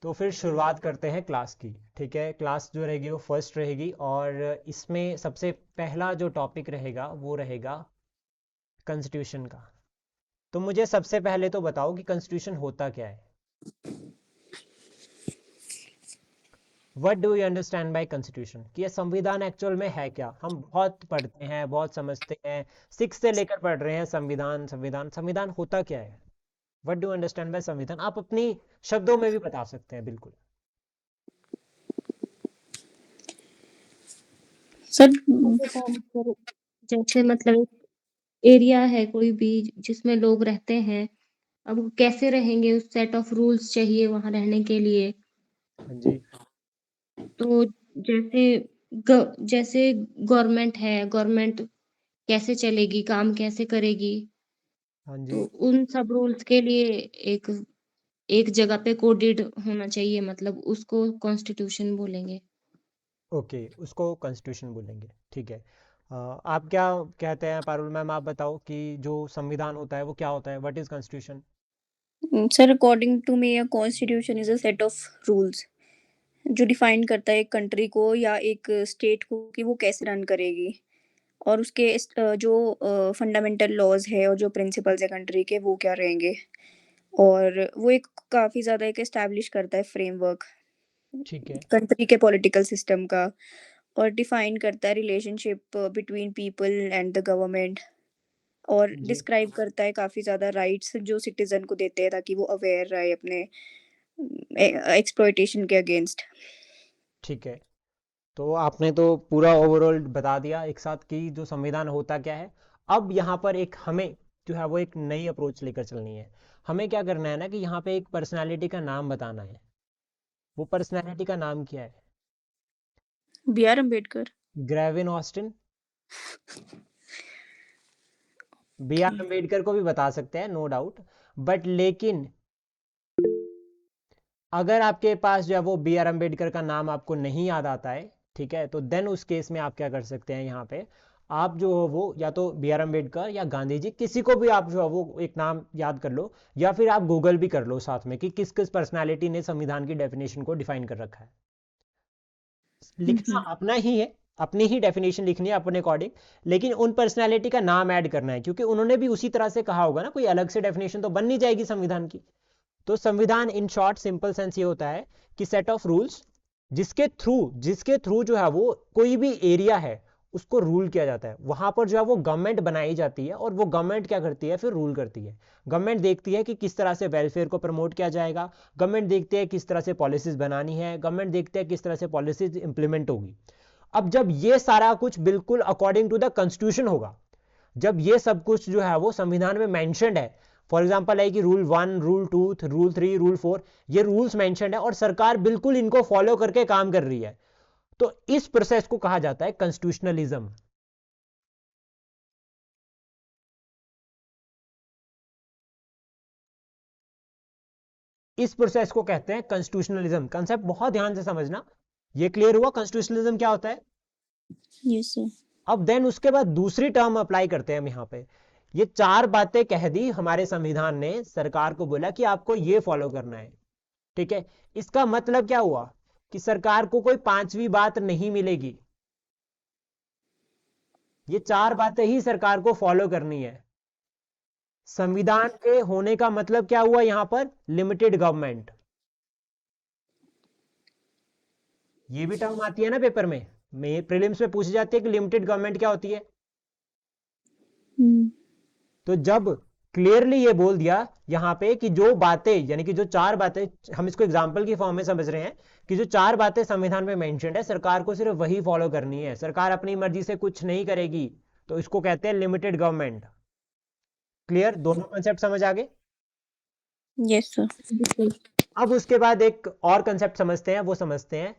तो फिर शुरुआत करते हैं क्लास की। ठीक है, क्लास जो रहेगी वो फर्स्ट रहेगी और इसमें सबसे पहला जो टॉपिक रहेगा वो रहेगा कॉन्स्टिट्यूशन का। तो मुझे सबसे पहले तो बताओ कि कॉन्स्टिट्यूशन होता क्या है। What do you understand by constitution, कि ये संविधान एक्चुअल में है क्या। हम बहुत पढ़ते हैं, बहुत समझते हैं, सिक्स से लेकर पढ़ रहे हैं संविधान संविधान संविधान होता क्या है। व्हाट डू अंडरस्टैंड बाय संविधान, आप अपनी शब्दों में भी बता सकते हैं बिल्कुल। सर जैसे मतलब एरिया है कोई भी जिसमें लोग रहते हैं, अब वो कैसे रहेंगे, उस सेट ऑफ रूल्स चाहिए वहां रहने के लिए। हाँ जी। तो जैसे जैसे गवर्नमेंट है, गवर्नमेंट कैसे चलेगी, काम कैसे करेगी, हाँ तो जी। उन सब रूल्स के लिए एक एक जगह पे कोडेड होना चाहिए, मतलब उसको कॉन्स्टिट्यूशन बोलेंगे। ओके, उसको कॉन्स्टिट्यूशन बोलेंगे। ठीक है। आप क्या कहते हैं पारुल मैम, आप बताओ कि जो संविधान होता है वो क्या होता है, what is constitution. Sir according to me, a constitution is a set of rules जो डिफाइन करता है एक कंट्री को या एक स्टेट को कि वो कैसे रन करेगी, और उसके जो फंडामेंटल लॉज है और जो प्रिंसिपल्स है कंट्री के वो क्या रहेंगे, और वो एक काफ़ी ज़्यादा एक एस्टैब्लिश करता है फ्रेमवर्क ठीक है। कंट्री के पॉलिटिकल सिस्टम का, और डिफाइन करता है relationship between people and the government, और जी। डिस्क्राइब करता है काफ़ी ज़्यादा राइट्स जो सिटीजन को देते हैं ताकि वो अवेयर रहे अपने एक्सप्लॉइटेशन के अगेंस्ट। ठीक है, तो आपने तो पूरा ओवरऑल बता दिया एक साथ कि जो संविधान होता क्या है। अब यहाँ पर एक हमें जो है वो एक नई अप्रोच लेकर चलनी है। हमें क्या करना है ना कि यहाँ पे एक पर्सनालिटी का नाम बताना है। वो पर्सनालिटी का नाम क्या है। B R Ambedkar. Granville Austin. B R okay. Ambedkar को भी बता सकते हैं, नो डाउट। बट लेकिन अगर आपके पास जो है वो बी आर अम्बेडकर का नाम आपको नहीं याद आता है, ठीक है, तो देन उस केस में आप क्या कर सकते हैं, यहाँ पे आप जो हो वो या तो बी आर अम्बेडकर या गांधी जी, किसी को भी आप जो है वो एक नाम याद कर लो, या फिर आप गूगल भी कर लो साथ में कि किस किस पर्सनालिटी ने संविधान की डेफिनेशन को डिफाइन कर रखा है। लिखना अपना ही है, अपनी ही डेफिनेशन लिखनी है अपने अकॉर्डिंग, लेकिन उन पर्सनालिटी का नाम ऐड करना है, क्योंकि उन्होंने भी उसी तरह से कहा होगा ना, कोई अलग से डेफिनेशन तो बन नहीं जाएगी संविधान की। तो संविधान इन शॉर्ट सिंपल सेंस ये होता है कि सेट ऑफ रूल्स जिसके थ्रू जो है वो कोई भी एरिया है उसको रूल किया जाता है। वहां पर जो है वो गवर्नमेंट बनाई जाती है और वो गवर्नमेंट क्या करती है, फिर रूल करती है। गवर्नमेंट देखती है कि किस तरह से वेलफेयर को प्रमोट किया जाएगा, गवर्नमेंट देखती है किस तरह से पॉलिसीज बनानी है, गवर्नमेंट देखती है किस तरह से पॉलिसीज इंप्लीमेंट होगी। अब जब ये सारा कुछ बिल्कुल अकॉर्डिंग टू द कॉन्स्टिट्यूशन होगा, जब ये सब कुछ जो है वो संविधान में मेंशन्ड है, फॉर एग्जांपल है कि रूल 1, रूल 2, रूल 3, रूल 4, ये रूल्स मेंशन्ड है और सरकार बिल्कुल इनको फॉलो करके काम कर रही है, तो इस प्रोसेस को कहा जाता है कॉन्स्टिट्यूशनलिज्म। इस प्रोसेस को कहते हैं कॉन्स्टिट्यूशनलिज्म। कंसेप्ट बहुत ध्यान से समझना। ये क्लियर हुआ कॉन्स्टिट्यूशनलिज्म क्या होता है। Yes sir. अब देन उसके बाद दूसरी टर्म अप्लाई करते हैं हम यहाँ पे। ये चार बातें कह दी हमारे संविधान ने, सरकार को बोला कि आपको ये फॉलो करना है। ठीक है, इसका मतलब क्या हुआ कि सरकार को कोई पांचवी बात नहीं मिलेगी। ये चार बातें ही सरकार को फॉलो करनी है। संविधान के होने का मतलब क्या हुआ यहां पर, लिमिटेड गवर्नमेंट। ये भी टर्म आती है ना पेपर में प्रीलिम्स में पूछी जाती है कि लिमिटेड गवर्नमेंट क्या होती है। तो जब क्लियरली ये बोल दिया यहां पे कि जो बातें, यानी कि जो चार बातें, हम इसको एग्जांपल की फॉर्म में समझ रहे हैं कि जो चार बातें संविधान में मेंशन्ड है, सरकार को सिर्फ वही फॉलो करनी है, सरकार अपनी मर्जी से कुछ नहीं करेगी, तो इसको कहते हैं लिमिटेड गवर्नमेंट। क्लियर, दोनों कॉन्सेप्ट समझ आ गए। Yes sir. बिल्कुल। अब उसके बाद एक और कंसेप्ट समझते हैं, वो समझते हैं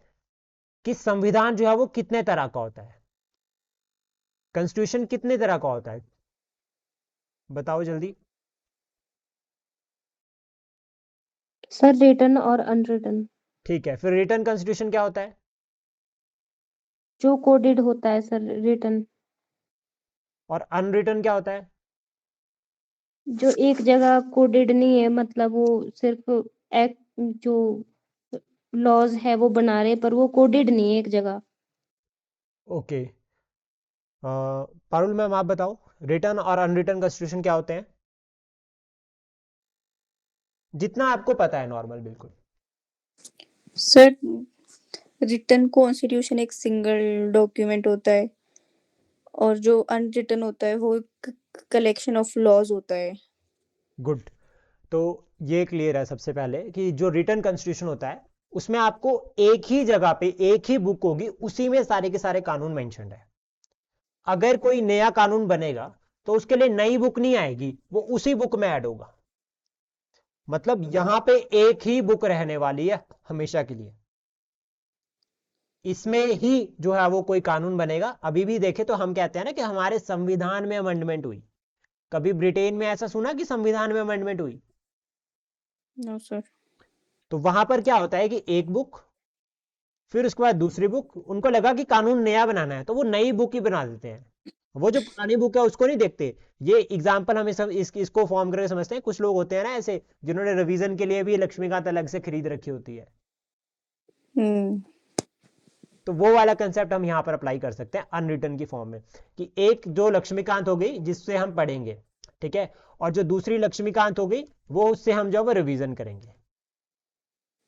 कि संविधान जो है वो कितने तरह का होता है, कॉन्स्टिट्यूशन कितने तरह का होता है, बताओ जल्दी। सर रिटन और अनरिटन। ठीक है, फिर रिटन कॉन्स्टिट्यूशन क्या होता है। जो कोडेड होता है सर रिटन, और अनरिटन क्या होता है। जो एक जगह कोडेड नहीं है, मतलब वो सिर्फ एक जो लॉज है वो बना रहे, पर वो कोडेड नहीं है एक जगह। ओके, पारुल मैम आप बताओ, रिटर्न और अनरिटर्न कॉन्स्टिट्यूशन क्या होते हैं, जितना आपको पता है नॉर्मल बिल्कुल। सर, रिटन कॉन्स्टिट्यूशन एक सिंगल डॉक्यूमेंट होता है और जो अनरिटन होता है वो कलेक्शन ऑफ लॉज होता है। गुड, तो ये क्लियर है सबसे पहले कि जो रिटर्न कॉन्स्टिट्यूशन होता है उसमें आपको एक ही जगह पे एक ही बुक होगी, उसी में सारे के सारे कानून मेंशन्ड है। अगर कोई नया कानून बनेगा तो उसके लिए नई बुक नहीं आएगी, वो उसी बुक में ऐड होगा। मतलब यहां पे एक ही बुक रहने वाली है हमेशा के लिए, इसमें ही जो है वो कोई कानून बनेगा। अभी भी देखे तो हम कहते हैं ना कि हमारे संविधान में अमेंडमेंट हुई, कभी ब्रिटेन में ऐसा सुना कि संविधान में अमेंडमेंट हुई? No sir. तो वहां पर क्या होता है कि एक बुक, फिर उसके बाद दूसरी बुक, उनको लगा कि कानून नया बनाना है तो वो नई बुक ही बना देते हैं, वो जो पुरानी बुक है उसको नहीं देखते। ये एग्जाम्पल हम इसको फॉर्म करके समझते हैं। कुछ लोग होते हैं ना ऐसे जिन्होंने रिवीजन के लिए भी लक्ष्मीकांत अलग से खरीद रखी होती है, हम्म। तो वो वाला कंसेप्ट हम यहां पर अप्लाई कर सकते हैं अनरिटन की फॉर्म में, कि एक जो लक्ष्मीकांत हो गई जिससे हम पढ़ेंगे, ठीक है, और जो दूसरी लक्ष्मीकांत हो गई वो उससे हम जो है रिवीजन करेंगे।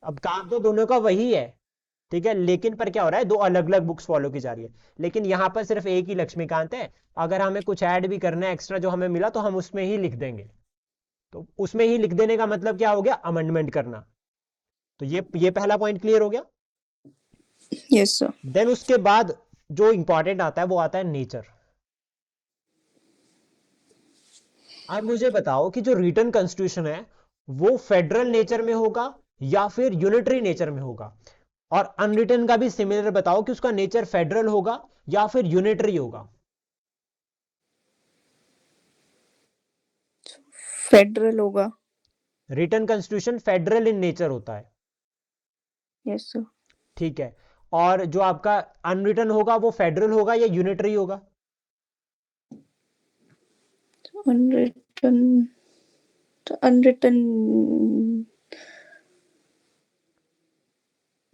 अब काम तो दोनों का वही है, ठीक है, लेकिन पर क्या हो रहा है, दो अलग अलग बुक्स फॉलो की जा रही है। लेकिन यहां पर सिर्फ एक ही लक्ष्मीकांत है, अगर हमें कुछ ऐड भी करना है एक्स्ट्रा जो हमें मिला तो हम उसमें ही लिख देंगे। तो उसमें ही लिख देने का मतलब क्या हो गया, अमेंडमेंट करना। तो ये पहला पॉइंट क्लियर हो गया। Yes sir. देन उसके बाद जो इंपॉर्टेंट आता है वो आता है नेचर। अब मुझे बताओ कि जो रिटन कॉन्स्टिट्यूशन है वो फेडरल नेचर में होगा या फिर यूनिटरी नेचर में होगा, और अनरिटन का भी सिमिलर बताओ कि उसका नेचर फेडरल होगा या फिर यूनिटरी होगा। फेडरल होगा। Written constitution federal in nature होता है, यस सर। ठीक है, और जो आपका अनरिटन होगा वो फेडरल होगा या यूनिटरी होगा? अनरिटन, अनरिटन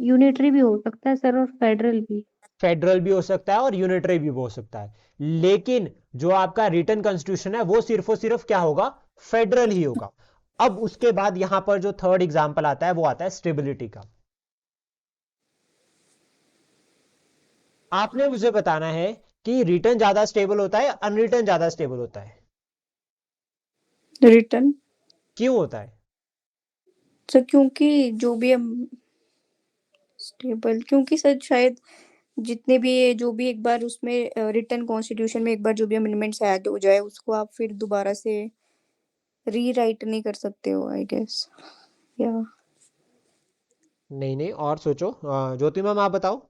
यूनिटरी भी हो सकता है सर, और फेडरल भी। फेडरल भी हो सकता है और यूनिटरी भी हो सकता है, लेकिन जो आपका रिटन कॉन्स्टिट्यूशन है वो सिर्फ और सिर्फ क्या होगा, फेडरल ही होगा। अब उसके बाद यहां पर जो थर्ड एग्जांपल आता है वो आता है स्टेबिलिटी का। आपने मुझे बताना है कि रिटर्न ज्यादा स्टेबल होता है, अनरिटर्न ज्यादा स्टेबल होता है, रिटन। क्यों होता है? सर क्योंकि जो भी हम स्टेबल, क्योंकि सर शायद जितने भी ये जो भी एक बार उसमें रिटन कॉन्स्टिट्यूशन में एक बार जो भी अमेंडमेंट्स ऐड हो जाए उसको आप फिर दोबारा से रीराइट नहीं कर सकते हो, आई गेस। या नहीं नहीं, और सोचो, ज्योति मैम आप बताओ।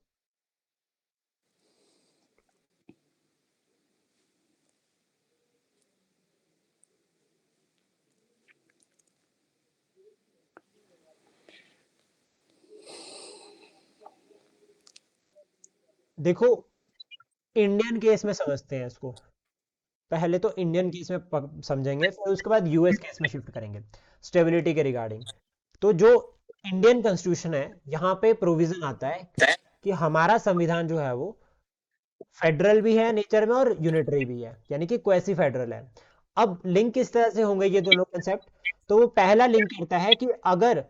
देखो, इंडियन केस में समझते हैं इसको, पहले तो इंडियन केस में समझेंगे, फिर उसके बाद यूएस केस में शिफ्ट करेंगे स्टेबिलिटी के रिगार्डिंग। तो जो इंडियन कॉन्स्टिट्यूशन है यहाँ पे प्रोविजन आता है कि हमारा संविधान जो है वो फेडरल भी है नेचर में और यूनिटरी भी है, यानी कि क्वेसी फेडरल है। अब लिंक किस तरह से होंगे ये दोनों कंसेप्ट? तो वो पहला लिंक करता है कि अगर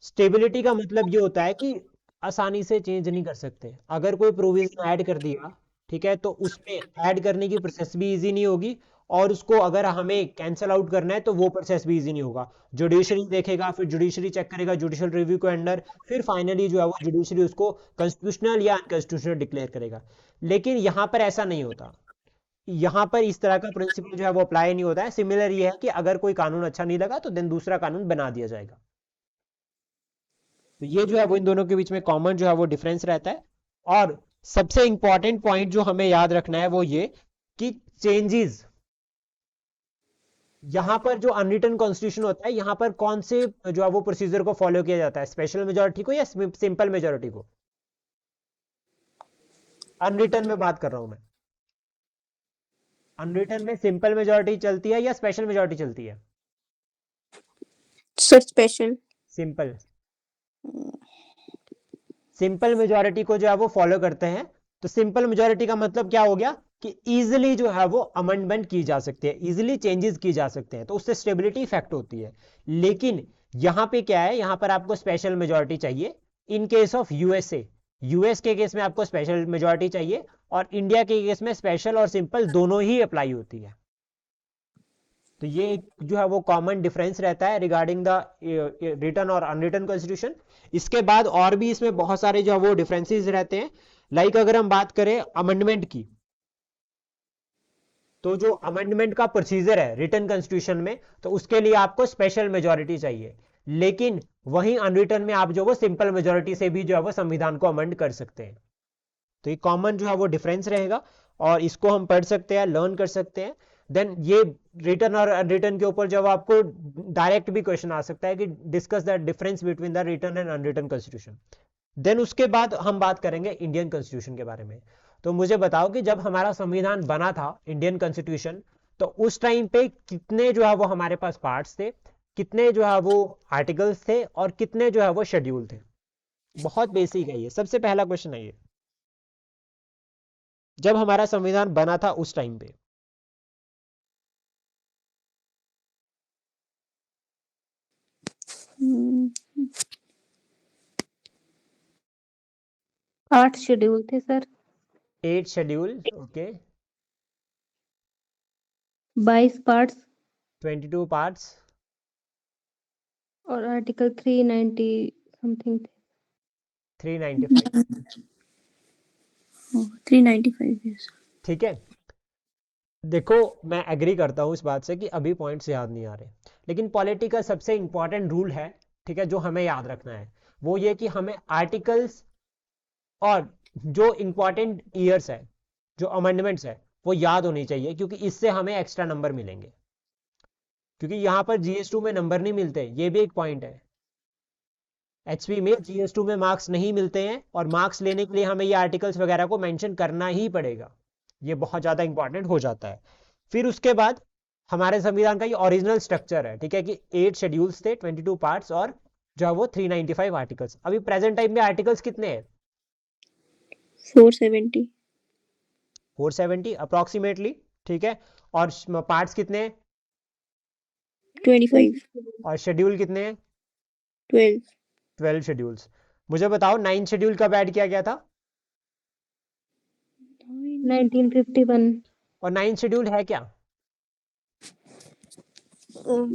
स्टेबिलिटी का मतलब ये होता है कि आसानी से चेंज नहीं कर सकते, अगर कोई प्रोविजन ऐड कर दिया, ठीक है, तो उसमें ऐड करने की प्रोसेस भी इजी नहीं होगी, और उसको अगर हमें कैंसिल आउट करना है तो वो प्रोसेस भी इजी नहीं होगा। जुडिशरी देखेगा, फिर जुडिशरी चेक करेगा जुडिशियल रिव्यू के अंडर, फिर फाइनली जो है वो जुडिशरी उसको कॉन्स्टिट्यूशनल या अनकॉन्स्टिट्यूशनल डिक्लेयर करेगा। लेकिन यहाँ पर ऐसा नहीं होता, यहाँ पर इस तरह का प्रिंसिपल जो है वो अप्लाई नहीं होता है। सिमिलर ये है कि अगर कोई कानून अच्छा नहीं लगा तो देन दूसरा कानून बना दिया जाएगा। तो ये जो है वो इन दोनों के बीच में कॉमन जो है वो डिफरेंस रहता है। और सबसे इंपॉर्टेंट पॉइंट जो हमें याद रखना है वो ये कि चेंजेस, यहां पर जो अनरिटन कॉन्स्टिट्यूशन होता है यहां पर कौन से जो है वो प्रोसीजर को फॉलो किया जाता है, स्पेशल मेजोरिटी को या सिंपल मेजोरिटी को? अनरिटन में बात कर रहा हूं मैं, अनरिटन में सिंपल मेजोरिटी चलती है या स्पेशल मेजोरिटी चलती है? Sir special. Simple. Simple majority को जो है वो फॉलो करते हैं। तो सिंपल मेजोरिटी का मतलब क्या हो गया कि इजीली जो है वो अमेंडमेंट की जा सकती है, इजीली चेंजेस की जा सकते हैं, तो उससे स्टेबिलिटी इफेक्ट होती है। लेकिन यहां पे क्या है, यहां पर आपको स्पेशल मेजोरिटी चाहिए in case of USA. US के केस में आपको स्पेशल मेजोरिटी चाहिए, और इंडिया के केस में स्पेशल और सिंपल दोनों ही अप्लाई होती है। तो ये जो है वो कॉमन डिफरेंस रहता है रिगार्डिंग द रिटन और अनरिटन कॉन्स्टिट्यूशन। इसके बाद और भी इसमें बहुत सारे जो है वो डिफरेंसेस रहते हैं। लाइक अगर हम बात करें अमेंडमेंट की, तो जो अमेंडमेंट का प्रोसीजर है रिटन कॉन्स्टिट्यूशन में, तो उसके लिए आपको स्पेशल मेजोरिटी चाहिए। लेकिन वहीं अनरिटन में आप जो वो सिंपल मेजोरिटी से भी जो है वो संविधान को अमेंड कर सकते हैं। तो ये कॉमन जो है वो डिफरेंस रहेगा, और इसको हम पढ़ सकते हैं, लर्न कर सकते हैं। देन ये रिटन और अनरिटन के ऊपर जब आपको डायरेक्ट भी क्वेश्चन आ सकता है कि discuss the difference between the written and unwritten constitution. Then उसके बाद हम बात करेंगे इंडियन कॉन्स्टिट्यूशन के बारे में। तो मुझे बताओ कि जब हमारा संविधान बना था, इंडियन कॉन्स्टिट्यूशन, तो उस टाइम पे कितने जो है वो हमारे पास पार्ट्स थे, कितने जो है वो आर्टिकल्स थे, और कितने जो है वो शेड्यूल थे। बहुत बेसिक है ये, सबसे पहला क्वेश्चन है ये, जब हमारा संविधान बना था उस टाइम पे। हम्म, 8 शेड्यूल थे sir. 8 schedule, okay. 22 parts 22 parts, और आर्टिकल 390 समथिंग थे। 395। 395 years। ठीक है, देखो मैं एग्री करता हूं इस बात से कि अभी पॉइंट्स याद नहीं आ रहे, लेकिन पॉलिटी का सबसे इंपॉर्टेंट रूल है, ठीक है, जो हमें याद रखना है, वो ये कि हमें आर्टिकल्स और जो इंपॉर्टेंट ईयर्स है, जो अमेंडमेंट्स है, वो याद होनी चाहिए, क्योंकि इससे हमें एक्स्ट्रा नंबर मिलेंगे। क्योंकि यहां पर जीएस2 में नंबर नहीं मिलते, ये भी एक पॉइंट है। एचपी में जीएस2 में मार्क्स नहीं मिलते हैं, और मार्क्स लेने के लिए हमें ये आर्टिकल्स वगैरह को मेंशन करना ही पड़ेगा। ये बहुत ज्यादा इंपॉर्टेंट हो जाता है। फिर उसके बाद हमारे संविधान का ये ओरिजिनल स्ट्रक्चर है, ठीक है, कि 8 शेड्यूल्स थे, 22 पार्ट्स, और जो है वो 395 आर्टिकल्स। अभी प्रेजेंट टाइम में आर्टिकल्स कितने हैं? 470। 470 अप्रोक्सीमेटली, ठीक है। और पार्ट्स कितने हैं? 25। और शेड्यूल कितने हैं? 12। 12 शेड्यूल्स। मुझे बताओ 9 शेड्यूल कब ऐड किया गया था? 1951। और 9 शेड्यूल है क्या? um,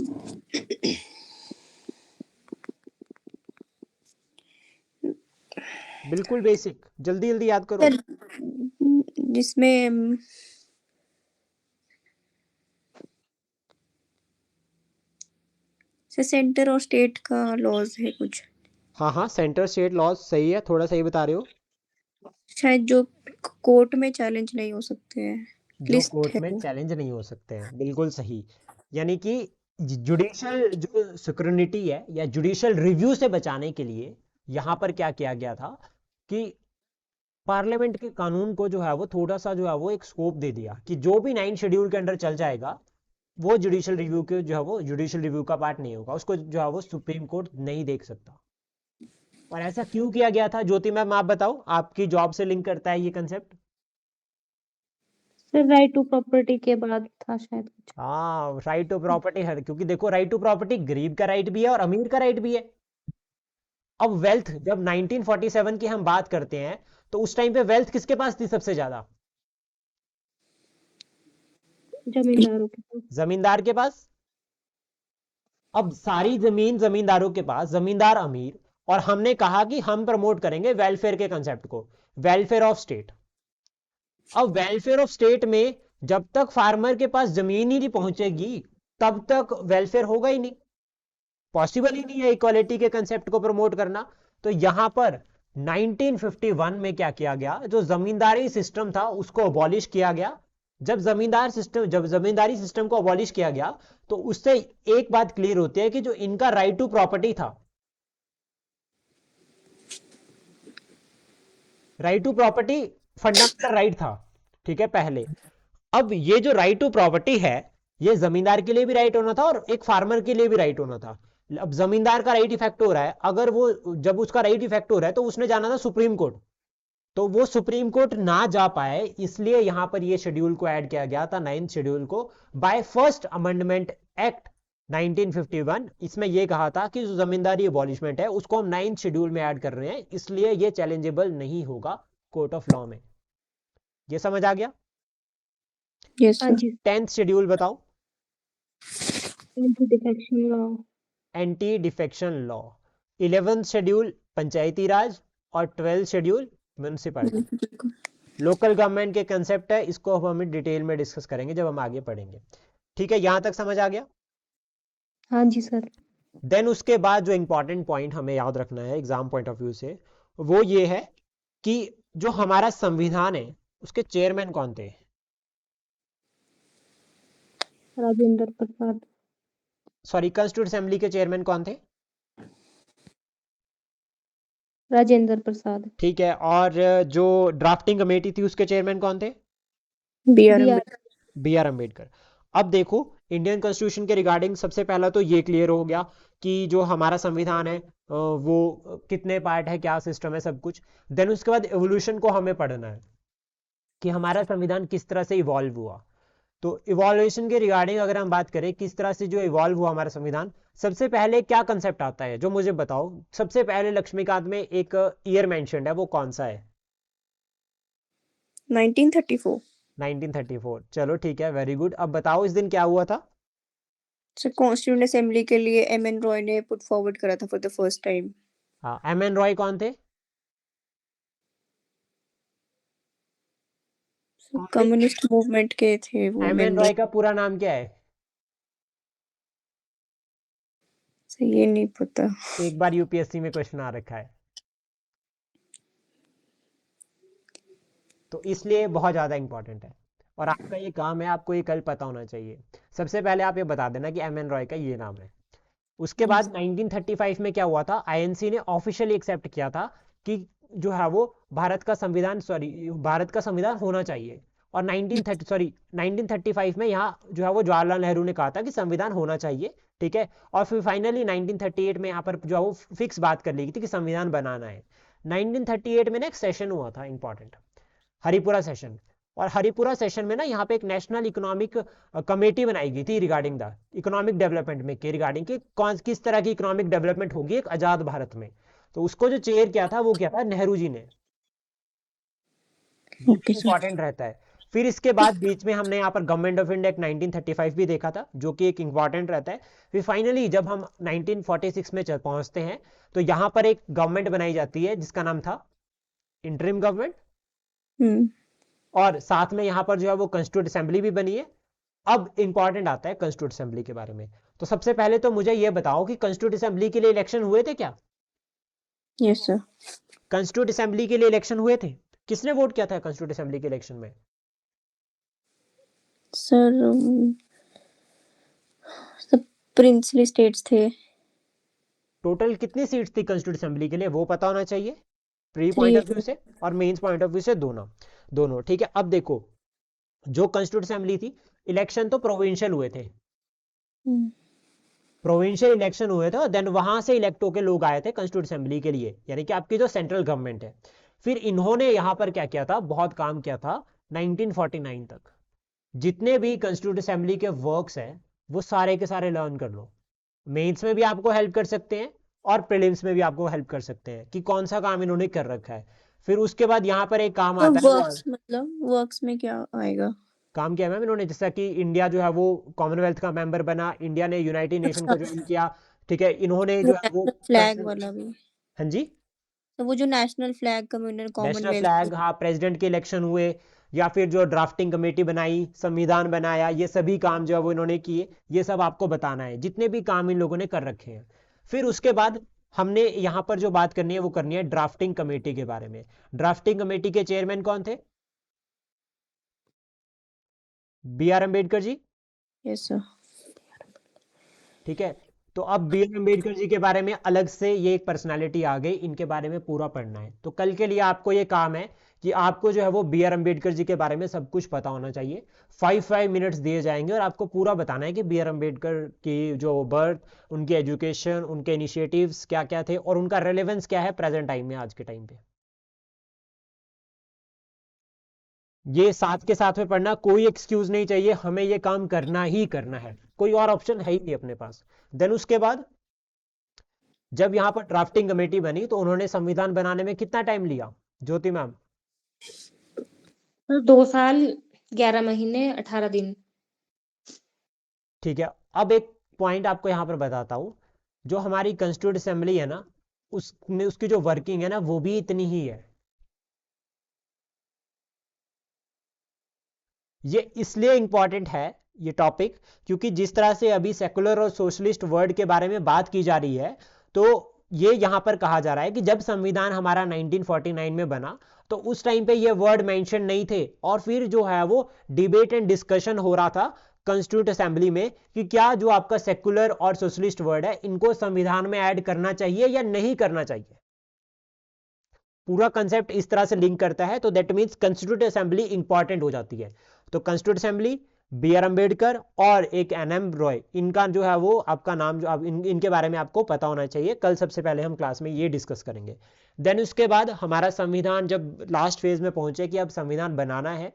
बिल्कुल बेसिक, जल्दी जल्दी याद करो। सर, जिसमें से सेंटर और स्टेट का लॉज है कुछ, हाँ हाँ, सेंटर स्टेट लॉज सही है, थोड़ा सही बता रहे हो। शायद जो कोर्ट में चैलेंज नहीं हो सकते हैं, जो लिस्ट कोर्ट है। में चैलेंज नहीं हो सकते हैं, बिल्कुल सही। यानी कि जुडिशियल जो सिक्योरिटी है, या जुडिशियल रिव्यू से बचाने के लिए यहां पर क्या किया गया था कि पार्लियामेंट के कानून को जो है वो थोड़ा सा जो है वो एक स्कोप दे दिया कि जो भी 9 शेड्यूल के अंदर चल जाएगा, वो जुडिशियल रिव्यू के जो है वो जुडिशियल रिव्यू का पार्ट नहीं होगा, उसको जो है वो सुप्रीम कोर्ट नहीं देख सकता। और ऐसा क्यों किया गया था, ज्योति मैम आप बताओ, आपकी जॉब से लिंक करता है ये concept. Sir right to property के बाद था शायद कुछ। हाँ, राइट टू प्रॉपर्टी है, क्योंकि देखो राइट टू प्रॉपर्टी गरीब का राइट भी है और अमीर का राइट भी है। अब वेल्थ, जब 1947 की हम बात करते हैं, तो उस टाइम पे वेल्थ किसके पास थी सबसे ज्यादा? जमींदारों के पास। जमींदार के पास। अब सारी जमीन जमींदारों के पास, जमींदार अमीर, और हमने कहा कि हम प्रमोट करेंगे वेलफेयर के कंसेप्ट को, वेलफेयर ऑफ स्टेट। अब वेलफेयर ऑफ स्टेट में जब तक फार्मर के पास जमीन ही नहीं पहुंचेगी, तब तक वेलफेयर होगा ही नहीं, पॉसिबल ही नहीं है इक्वालिटी के कंसेप्ट को प्रमोट करना। तो यहां पर 1951 में क्या किया गया, जो जमींदारी सिस्टम था उसको अबॉलिश किया गया। जब जमींदारी सिस्टम को अबॉलिश किया गया, तो उससे एक बात क्लियर होती है कि जो इनका राइट टू प्रॉपर्टी था, right to property fundamental right था, ठीक है, पहले। अब ये जो राइट टू प्रॉपर्टी है, ये जमींदार के लिए भी राइट होना था और एक फार्मर के लिए भी राइट होना था। अब जमींदार का राइट इफेक्ट हो रहा है, अगर वो जब उसका राइट इफेक्ट हो रहा है तो उसने जाना था सुप्रीम कोर्ट, तो वो सुप्रीम कोर्ट ना जा पाए, इसलिए यहां पर ये शेड्यूल को ऐड किया गया था, 9th शेड्यूल को, बाय फर्स्ट अमेंडमेंट एक्ट 1951। इसमें यह कहा था कि जो जमींदारी अबॉलिशमेंट है उसको हम 9th शेड्यूल में ऐड कर रहे हैं, इसलिए ये चैलेंजेबल नहीं होगा कोर्ट ऑफ लॉ में। ये समझ आ गया? यस हाँ सर। जी। 10th शेड्यूल बताओ। Anti defection law. Anti defection law. 11th schedule Panchayati Raj और 12th schedule municipality. Local government के कंसेप्ट है, इसको हम डिटेल में डिस्कस करेंगे जब हम आगे पढ़ेंगे। ठीक है, यहां तक समझ आ गया? हाँ जी सर। देन उसके बाद जो इंपॉर्टेंट पॉइंट हमें याद रखना है एग्जाम पॉइंट ऑफ व्यू से, वो ये है कि जो हमारा संविधान है उसके चेयरमैन कौन थे? Rajendra Prasad. Sorry, constituent assembly के चेयरमैन कौन थे? राजेंद्र प्रसाद। ठीक है, और जो ड्राफ्टिंग कमेटी थी उसके चेयरमैन कौन थे? B R B R. Ambedkar. B R Ambedkar. अब देखो, इंडियन कॉन्स्टिट्यूशन के रिगार्डिंग सबसे पहला तो ये क्लियर हो गया कि जो हमारा संविधान है वो कितने पार्ट है, क्या सिस्टम है, सब कुछ। देन उसके बाद एवोल्यूशन को हमें पढ़ना है कि हमारा संविधान किस तरह से इवॉल्व हुआ। तो इवॉल्यूशन के रिगार्डिंग अगर हम बात करें किस तरह से जो इवॉल्व हुआ हमारा संविधान, सबसे पहले क्या कंसेप्ट आता है जो मुझे बताओ। सबसे पहले लक्ष्मीकांत में एक ईयर मेंशन्ड है, वो कौन सा है? 1934। 1934। चलो ठीक है, वेरी गुड। अब बताओ इस दिन क्या हुआ था? सर कॉन्स्टिट्यूंट असेंबली के लिए एम.एन. रॉय ने पुट फॉरवर्ड करा था फॉर द फर्स्ट टाइम। हाँ, एम एन रॉय कौन थे? कम्युनिस्ट मूवमेंट के थे वो एम एन मेंबर। रॉय का पूरा नाम क्या है? सर ये नहीं पता। एक बार यूपीएससी में क्वेश्चन आ रखा है, तो इसलिए बहुत ज़्यादा इंपॉर्टेंट है और आपका ये काम है, आपको ये कल पता होना चाहिए। सबसे पहले आप ये बता देना कि एम एन रॉय का ये नाम है। उसके बाद 1935 में क्या हुआ था, आईएनसी ने ऑफिशियली एक्सेप्ट किया था कि जो है वो भारत का संविधान, सॉरी भारत का संविधान होना चाहिए। और 1935 में यहाँ जो है वो जवाहरलाल नेहरू ने कहा था कि संविधान होना चाहिए। ठीक है, और फिर फाइनली 1938 में यहाँ पर जो है वो फिक्स बात कर ली गई थी कि संविधान बनाना है। 1938 में ना एक सेशन हुआ था इंपॉर्टेंट, हरिपुरा सेशन। और हरिपुरा सेशन में ना यहाँ पे एक नेशनल इकोनॉमिक कमेटी बनाई गई थी रिगार्डिंग द इकोनॉमिक डेवलपमेंट में, के रिगार्डिंग कि कौन किस तरह की इकोनॉमिक डेवलपमेंट होगी एक आजाद भारत में। तो उसको जो चेयर किया था वो किया था नेहरू जी ने, जो कि ओके सर। इंपॉर्टेंट रहता है। फिर इसके बाद बीच में हमने यहाँ पर गवर्नमेंट ऑफ इंडिया 1935 भी देखा था, जो कि एक इंपॉर्टेंट रहता है। फिर फाइनली जब हम 1946 में पहुंचते हैं तो यहाँ पर एक गवर्नमेंट बनाई जाती है जिसका नाम था इंटरिम गवर्नमेंट, और साथ में यहाँ पर जो है वो कॉन्स्टिट्यूंट असेंबली भी बनी है। अब इंपॉर्टेंट आता है कॉन्स्टिट्यूंट असेंबली के बारे में। तो सबसे पहले तो मुझे ये बताओ कि कॉन्स्टिट्यूंट असेंबली के लिए इलेक्शन हुए थे क्या? Yes sir. कॉन्स्टिट्यूंट असेंबली के लिए इलेक्शन हुए थे? किसने वोट किया था कॉन्स्टिट्यूंट असेंबली के इलेक्शन में? सर सब प्रिंसली स्टेट्स थे। टोटल कितनी सीट्स थी कॉन्स्टिट्यूंट असेंबली के लिए, वो पता होना चाहिए, प्री 3 पॉइंट ऑफ व्यू से और मेंस पॉइंट ऑफ व्यू से, दोनों दोनों। ठीक है, अब देखो जो कॉन्स्टिट्यूंट असेंबली थी, इलेक्शन तो प्रोविंशियल हुए थे, प्रोविंशियल इलेक्शन हुए थे, देन वहां से इलेक्ट होकर लोग आए थे कॉन्स्टिट्यूंट असेंबली के लिए, यानी कि आपकी जो सेंट्रल गवर्नमेंट है। फिर इन्होंने यहां पर क्या किया था, बहुत काम किया था 1949 तक। जितने भी कॉन्स्टिट्यूंट असेंबली के वर्क्स हैं वो सारे के सारे लर्न कर लो। मेंस में भी आपको हेल्प कर सकते हैं और प्रीलिम्स में भी आपको हेल्प कर सकते हैं कि कौन सा काम इन्होंने कर रखा है। फिर उसके बाद यहाँ पर एक काम तो आता है, वर्क्स मतलब वर्क्स में क्या आएगा? काम किया मैम इन्होंने, जैसा कि इंडिया जो है वो कॉमनवेल्थ का मेंबर बना, इंडिया ने यूनाइटेड नेशन को ज्वाइन किया। ठीक है, इन्होंने वो जो है वो नेशनल फ्लैग वाला भी। हाँ जी, तो वो जो national flag communal national Commonwealth. Flag, हाँ, प्रेसिडेंट के इलेक्शन हुए, या फिर जो ड्राफ्टिंग कमेटी बनाई, संविधान बनाया, ये सभी काम जो है वो इन्होंने किए। ये सब आपको बताना है जितने भी काम इन लोगों ने कर रखे हैं। फिर उसके बाद हमने यहाँ पर जो बात करनी है वो करनी है ड्राफ्टिंग कमेटी के बारे में। ड्राफ्टिंग कमेटी के चेयरमैन कौन थे? B R Ambedkar ji. Yes sir. ठीक है, तो अब बी आर अम्बेडकर जी के बारे में अलग से ये एक पर्सनालिटी आ गई, इनके बारे में पूरा पढ़ना है। तो कल के लिए आपको ये काम है कि आपको जो है वो बी आर अम्बेडकर जी के बारे में सब कुछ पता होना चाहिए। 5 मिनट्स दिए जाएंगे और आपको पूरा बताना है कि बी आर अम्बेडकर की जो बर्थ, उनकी एजुकेशन, उनके इनिशिएटिव्स क्या क्या थे और उनका रेलेवेंस क्या है प्रेजेंट टाइम में, आज के टाइम पे। ये साथ के साथ में पढ़ना, कोई एक्सक्यूज नहीं चाहिए, हमें ये काम करना ही करना है, कोई और ऑप्शन है ही नहीं अपने पास। देन उसके बाद जब यहाँ पर ड्राफ्टिंग कमेटी बनी तो उन्होंने संविधान बनाने में कितना टाइम लिया ज्योति मैम? 2 साल 11 महीने 18 दिन। ठीक है, अब एक पॉइंट आपको यहाँ पर बताता हूँ। जो हमारी कंस्टिट्यूंट असेंबली है ना, उसमें उसकी जो वर्किंग है ना वो भी इतनी ही है। ये इसलिए इंपॉर्टेंट है ये टॉपिक, क्योंकि जिस तरह से अभी सेकुलर और सोशलिस्ट वर्ड के बारे में बात की जा रही है, तो ये यहां पर कहा जा रहा है कि जब संविधान हमारा 1949 में बना तो उस टाइम पे ये वर्ड मेंशन नहीं थे, और फिर जो है वो डिबेट एंड डिस्कशन हो रहा था कंस्टिट्यूट असेंबली में कि क्या जो आपका सेकुलर और सोशलिस्ट वर्ड है इनको संविधान में ऐड करना चाहिए या नहीं करना चाहिए। पूरा कंसेप्ट इस तरह से लिंक करता है, तो that means constitute assembly important हो जाती है। तो constitute assembly, B R Ambedkar और एक एन एम रॉय, इनका जो है वो आपका नाम जो इनके बारे में आपको पता होना चाहिए। कल सबसे पहले हम क्लास में ये डिस्कस करेंगे। देन उसके बाद हमारा संविधान जब लास्ट फेज में पहुंचे कि अब संविधान बनाना है,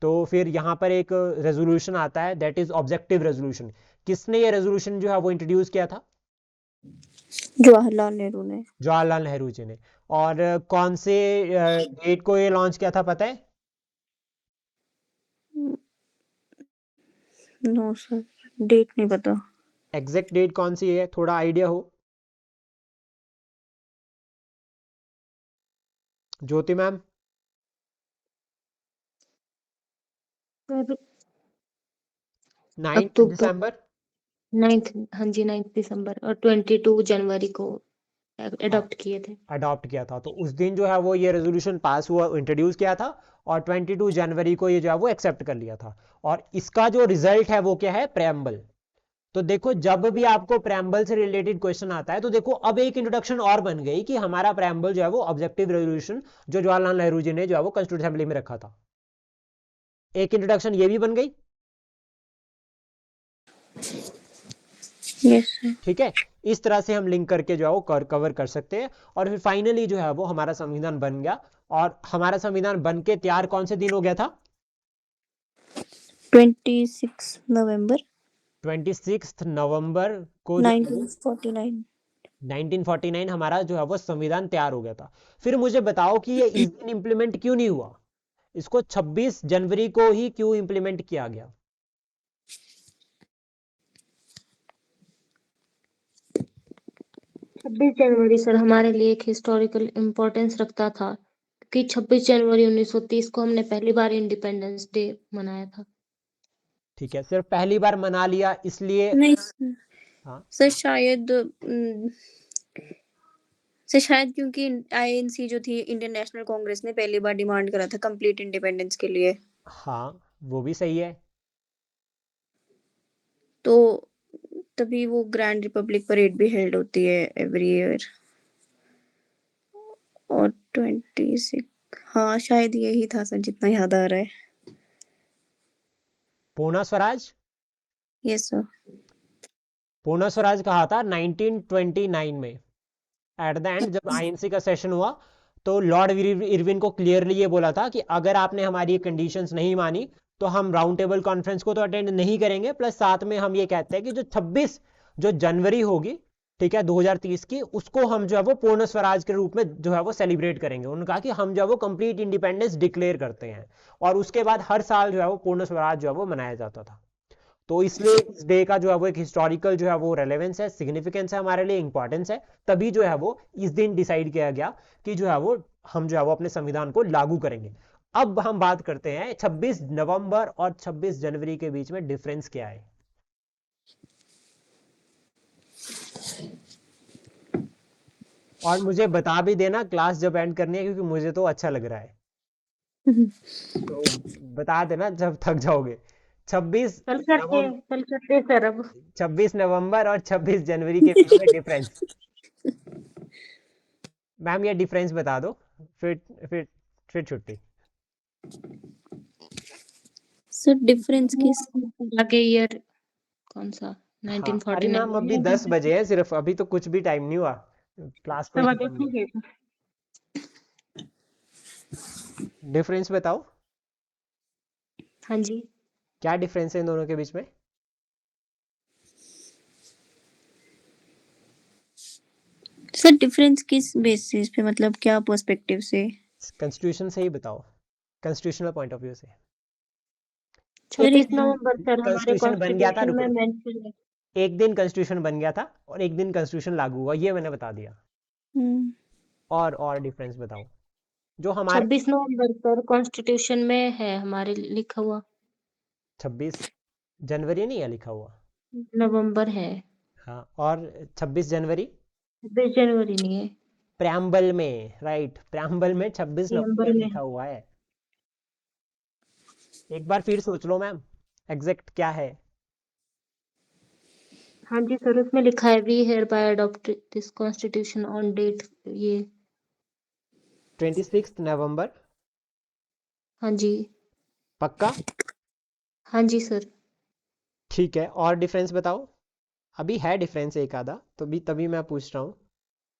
तो फिर यहाँ पर एक रेजोल्यूशन आता है, दैट इज ऑब्जेक्टिव रेजोल्यूशन। किसने ये रेजोल्यूशन जो है वो इंट्रोड्यूस किया था? जवाहरलाल नेहरू ने। जवाहरलाल नेहरू जी ने। और कौन से डेट को ये लॉन्च किया था पता है? नो सर, डेट नहीं पता। एग्जैक्ट डेट कौन सी है, थोड़ा आइडिया हो ज्योति मैम? सर 9 अक्टूबर दिसंबर। 9th, हाँ जी 9 दिसंबर, और 22 जनवरी को हाँ, अडॉप्ट किए थे। अडॉप्ट किया था, तो उस दिन जो है वो ये रेजोल्यूशन पास हुआ, इंट्रोड्यूस किया था, और 22 जनवरी को ये जो है वो एक्सेप्ट कर लिया था। और इसका जो रिजल्ट है वो क्या है? प्रेम्बल। तो देखो, जब भी आपको प्रेम्बल से रिलेटेड क्वेश्चन आता है तो देखो अब एक इंट्रोडक्शन और बन गई कि हमारा प्रेम्बल जो है वो ऑब्जेक्टिव रेजोल्यूशन जो जवाहरलाल नेहरू जी ने जो है वो कंस्टिट्यूट असेंबली में रखा था, एक इंट्रोडक्शन ये भी बन गई। Yes sir. ठीक है, इस तरह से हम लिंक करके जो है वो कवर कर सकते हैं। और फिर फाइनली जो है वो हमारा संविधान बन गया। और हमारा संविधान बन के तैयार कौन से दिन हो गया था? 26 नवंबर 26 नवंबर को जो है वो 1949। 1949 हमारा जो है वो संविधान तैयार हो गया था। फिर मुझे बताओ कि ये इस दिन इंप्लीमेंट क्यों नहीं हुआ, इसको 26 जनवरी को ही क्यों इंप्लीमेंट किया गया? 26 जनवरी सर हमारे लिए एक हिस्टोरिकल इम्पोर्टेंस रखता था, क्योंकि 26 जनवरी 1930 को हमने पहली बार इंडिपेंडेंस डे मनाया था। ठीक है, सिर्फ पहली बार मना लिया इसलिए? नहीं सर, हाँ, सर शायद सर शायद क्योंकि आईएनसी जो थी, इंडियन नेशनल कांग्रेस ने पहली बार डिमांड करा था कंप्लीट इंडिपेंडेंस के लिए, हाँ, वो भी सही है। तो तभी वो ग्रैंड रिपब्लिक परेड भी हेल्ड होती है एवरी ईयर। और 26, हाँ शायद यही था सर, जितना याद आ रहा है। पूर्ण स्वराज। Yes sir. पूर्ण स्वराज कहा था 1929 में, एट द एंड जब आईएनसी का सेशन हुआ तो लॉर्ड इरविन को क्लियरली ये बोला था कि अगर आपने हमारी कंडीशंस नहीं मानी तो हम राउंड टेबल कॉन्फ्रेंस को तो अटेंड नहीं करेंगे, प्लस साथ में हम ये कहते हैं कि जो 26 जो जनवरी होगी, ठीक है, 2030 की, उसको हम जो है वो पूर्ण स्वराज के रूप में जो है वो सेलिब्रेट करेंगे। उन्होंने कहा कि हम जो है वो कंप्लीट इंडिपेंडेंस डिक्लेयर करते हैं, और उसके बाद हर साल जो है वो पूर्ण स्वराज जो है वो मनाया जाता था। तो इसलिए इस डे का जो है वो एक हिस्टोरिकल जो है वो रेलेवेंस है, सिग्निफिकेंस है, हमारे लिए इंपॉर्टेंस है। तभी जो है वो इस दिन डिसाइड किया गया कि जो है वो हम जो है वो अपने संविधान को लागू करेंगे। अब हम बात करते हैं 26 नवंबर और 26 जनवरी के बीच में डिफरेंस क्या है। और मुझे बता भी देना क्लास जब एंड करनी है, क्योंकि मुझे तो अच्छा लग रहा है, तो बता देना जब थक जाओगे। 26 नवंबर कल करते सर अब। 26 नवंबर और 26 जनवरी के बीच में डिफरेंस। मैम ये डिफरेंस बता दो, फिर फिर फिर छुट्टी। सर डिफरेंस किस आगे ईयर कौन सा? हाँ अरे मैम अभी 1949 10 बजे है सिर्फ, अभी तो कुछ भी टाइम नहीं हुआ, क्लास कोई तब खत्म नहीं। देखोगे। डिफरेंस बताओ, हाँ जी। क्या डिफरेंस है इन दोनों के बीच में? सर डिफरेंस किस बेसिस पे, मतलब क्या पर्सपेक्टिव से? कॉन्स्टिट्यूशन से ही बताओ, कॉन्स्टिट्यूशनल पॉइंट ऑफ व्यू से। एक 26 दिन नवंबर सर हमारे कॉन्स्टिट्यूशन बन गया था, कॉन्स्टिट्यूशन रुको में रुको, मेंशन है। एक दिन कॉन्स्टिट्यूशन बन गया था और एक दिन कॉन्स्टिट्यूशन लागू हुआ, ये मैंने बता दिया। हम्म। और डिफरेंस बताओ जो हमारे। 26 नवंबर सर कॉन्स्टिट्यूशन में है हमारे लिखा हुआ। 26 जनवरी नहीं है लिखा हुआ? नवंबर है। हाँ, और 26 जनवरी 26 जनवरी नहीं है। प्रेम्बल में, राइट, प्रेम्बल में 26 नवंबर नवंबर में लिखा हुआ है। एक बार फिर सोच लो मैम, एग्जैक्ट क्या है? हाँ जी सर उसमें लिखा है we hereby adopt this constitution on date ये। 26 नवंबर, हाँ जी। पक्का? हाँ जी सर। ठीक है, और डिफरेंस बताओ। अभी है डिफरेंस एक आधा, तो भी तभी मैं पूछ रहा हूँ।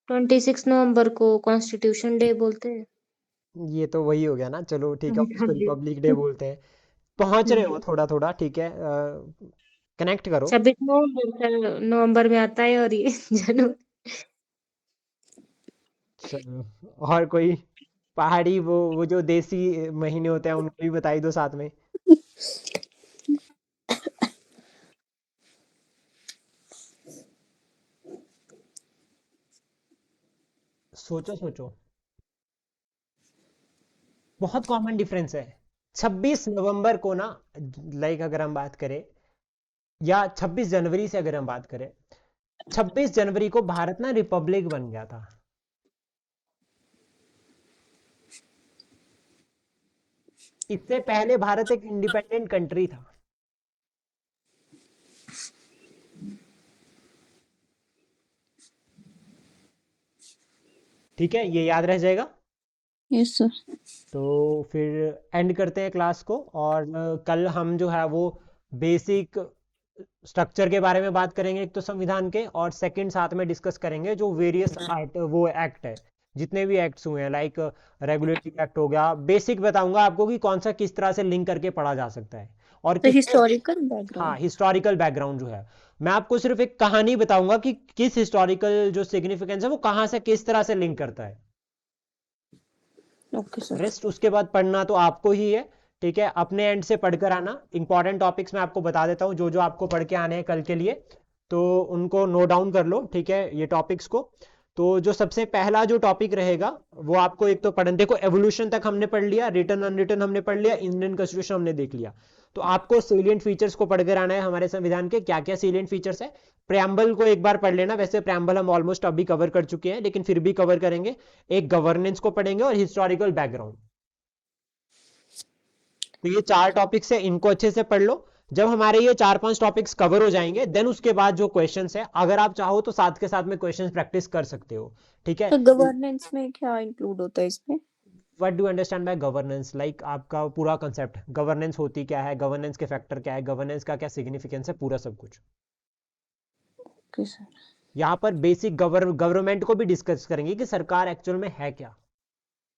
26 नवंबर को कॉन्स्टिट्यूशन डे बोलते हैं। ये तो वही हो गया ना, चलो ठीक है, हाँ उसको जी। रिपब्लिक डे बोलते हैं। पहुंच रहे हो थोड़ा थोड़ा, ठीक है, कनेक्ट करो। 26 नवंबर सर नवंबर में आता है और ये जनवरी। चलो, और कोई पहाड़ी वो जो देसी महीने होते हैं उनको भी बताई दो साथ में। सोचो सोचो, बहुत कॉमन डिफरेंस है। 26 नवंबर को ना, लाइक अगर हम बात करें, या 26 जनवरी से अगर हम बात करें, 26 जनवरी को भारत ना रिपब्लिक बन गया था। इससे पहले भारत एक इंडिपेंडेंट कंट्री था। ठीक है, ये याद रह जाएगा। Yes sir. तो फिर एंड करते हैं क्लास को, और कल हम जो है वो बेसिक स्ट्रक्चर के बारे में बात करेंगे, एक तो संविधान के, और सेकंड साथ में डिस्कस करेंगे जो वेरियस वो एक्ट है, जितने भी एक्ट्स हुए हैं, लाइक रेगुलेटरी एक्ट हो गया, बेसिक बताऊंगा आपको कि कौन सा किस तरह से लिंक करके पढ़ा जा सकता है और तो किसमें। हिस्टोरिकल हाँ, बैकग्राउंड। हिस्टोरिकल बैकग्राउंड जो है, मैं आपको सिर्फ एक कहानी बताऊंगा कि किस हिस्टोरिकल जो सिग्निफिकेंस है वो कहाँ से किस तरह से लिंक करता है। Okay sir. रेस्ट उसके बाद पढ़ना तो आपको ही है, ठीक है, अपने एंड से पढ़कर आना। इंपॉर्टेंट टॉपिक्स मैं आपको बता देता हूँ जो जो आपको पढ़ के आने हैं कल के लिए, तो उनको नोट डाउन कर लो, ठीक है, ये टॉपिक्स को। तो जो सबसे पहला जो टॉपिक रहेगा वो आपको एक तो पढ़ना, देखो एवोल्यूशन तक हमने पढ़ लिया, रिटन अनरिटन हमने पढ़ लिया, इंडियन कॉन्स्टिट्यूशन हमने देख लिया। तो आपको सेलिएंट फीचर्स को पढ़कर आना है हमारे संविधान के, क्या क्या सेलिएंट फीचर्स है। प्रेम्बल को एक बार पढ़ लेना, वैसे प्रेम्बल हम ऑलमोस्ट अभी कवर कर चुके हैं लेकिन फिर भी कवर करेंगे। एक गवर्नेंस को पढ़ेंगे और हिस्टोरिकल बैकग्राउंड। तो ये 4 टॉपिक्स है, इनको अच्छे से पढ़ लो। जब हमारे ये 4-5 टॉपिक्स कवर हो जाएंगे, देन उसके बाद जो क्वेश्चंस है, अगर आप चाहो तो साथ के साथ में क्वेश्चंस प्रैक्टिस कर सकते हो, ठीक है। तो गवर्नेंस में क्या इंक्लूड होता है इसमें? What do understand by governance, like आपका पूरा कंसेप्ट, गवर्नेंस होती क्या है, गवर्नेंस के फैक्टर क्या है, गवर्नेंस का क्या सिग्निफिकेंस है, पूरा सब कुछ। Okay sir. यहाँ पर बेसिक गवर्नमेंट को भी डिस्कस करेंगे कि सरकार एक्चुअल में है क्या।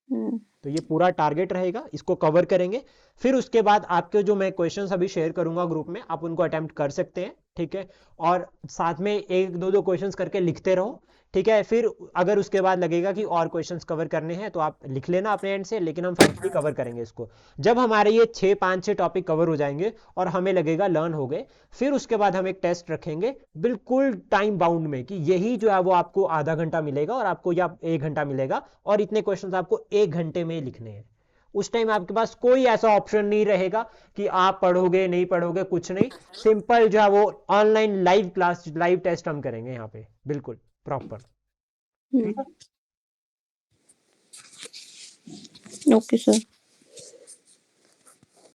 हम्म। तो ये पूरा टारगेट रहेगा, इसको कवर करेंगे। फिर उसके बाद आपके जो मैं क्वेश्चंस अभी शेयर करूंगा ग्रुप में, आप उनको अटेम्प्ट कर सकते हैं, ठीक है। और साथ में एक दो दो क्वेश्चंस करके लिखते रहो, ठीक है। फिर अगर उसके बाद लगेगा कि और क्वेश्चंस कवर करने हैं तो आप लिख लेना अपने एंड से, लेकिन हम फाइनली कवर करेंगे इसको। जब हमारे ये 5-6 टॉपिक कवर हो जाएंगे और हमें लगेगा लर्न हो गए, फिर उसके बाद हम एक टेस्ट रखेंगे बिल्कुल टाइम बाउंड में, कि यही जो है वो आपको आधा घंटा मिलेगा और आपको या 1 घंटा मिलेगा, और इतने क्वेश्चंस आपको 1 घंटे में लिखने हैं। उस टाइम आपके पास कोई ऐसा ऑप्शन नहीं रहेगा कि आप पढ़ोगे नहीं पढ़ोगे, कुछ नहीं। सिंपल जो है वो online live class, live test हम करेंगे यहाँ पे, बिल्कुल प्रॉपर। Okay sir.